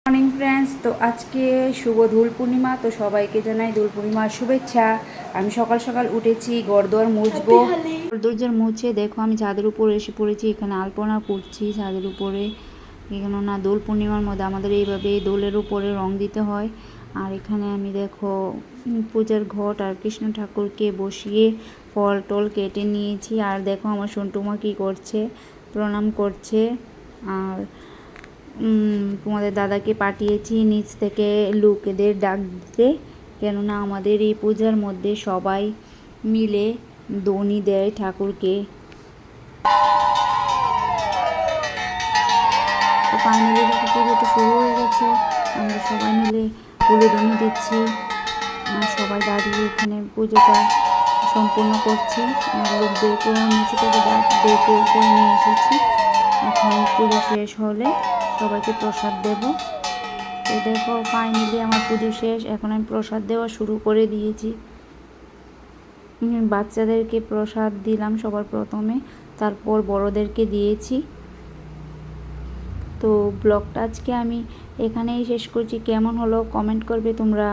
Morning friends, তো আজকে শুভ দোল পূর্ণিমা। তো সবাইকে জানাই দোল পূর্ণিমার শুভেচ্ছা। আমি সকাল সকাল উঠেছি, ঘরদোর মুছবো। ঘরদোর মুছে দেখো আমি ছাদের উপরে এসে পড়েছি। এখানে আলপনা করছি ছাদের উপরে। এখানে না দোল পূর্ণিমার মধ্যে আমাদের এইভাবে দোলের উপরে রং দিতে হয়। আর এখানে আমি দেখো পূজার ঘট আর কৃষ্ণ ঠাকুরকে বসিয়ে ফল টল কেটে নিয়েছি। আর দেখো আমার সন্টুমা কী করছে, প্রণাম করছে। আর তোমাদের দাদাকে পাঠিয়েছি নিচ থেকে লোকেদের ডাক দিতে, কেননা আমাদের এই পূজার মধ্যে সবাই মিলে দনি দেয় ঠাকুরকে। তো ফাইনালি দেখো পুজো তো শুরু হয়ে গেছে। আমরা সবাই মিলে দনি দিচ্ছি আর সবাই দাঁড়িয়ে এখানে পুজোটা সম্পূর্ণ করছে। লোকদেরকেও নিচে থেকে ডেকে উপরে নিয়ে এসেছি। এখন পুজো শেষ হলে সবাইকে প্রসাদ দেব। তো দেখো ফাইনালি আমার পুজো শেষ। এখন আমি প্রসাদ দেওয়া শুরু করে দিয়েছি। বাচ্চাদেরকে প্রসাদ দিলাম সবার প্রথমে, তারপর বড়দেরকে দিয়েছি। তো ব্লগটা আজকে আমি এখানেই শেষ করছি। কেমন হলো কমেন্ট করবে তোমরা।